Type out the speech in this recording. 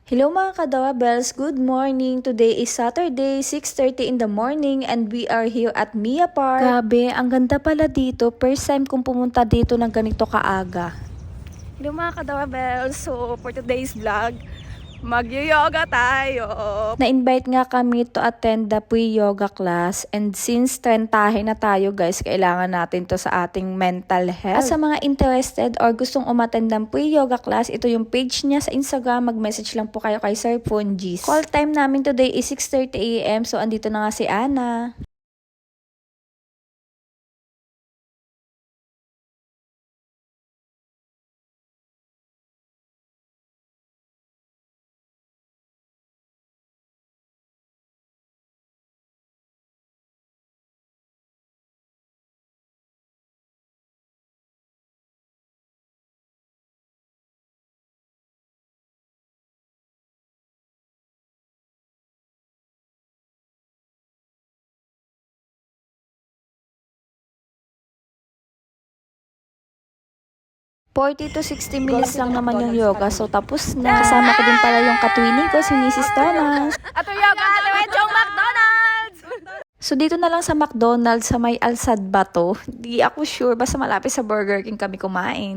Hello mga kadawabels, good morning. Today is Saturday, 6:30 in the morning and we are here at Mia Park. Grabe, ang ganda pala dito. First time kong pumunta dito ng ganito kaaga. Hello mga kadawabels, so for today's vlog, mag-yoga tayo. Na-invite nga kami to attend the pre-yoga class and since trentahe na tayo guys, kailangan natin to sa ating mental health. At sa mga interested or gustong umattend ng pre-yoga class, ito yung page niya sa Instagram. Mag-message lang po kayo kay Sir Ponjis. Call time namin today is 6:30 AM, so andito na nga si Ana. $40 to 60 minutes lang naman yung yoga. So, tapos na. Kasama ko din pala yung katwining ko, si Mrs. Thomas. Ato yoga, yung McDonald's! So, dito na lang sa McDonald's sa may Alsad ba to? Di ako sure. Basta malapit sa Burger King kami kumain.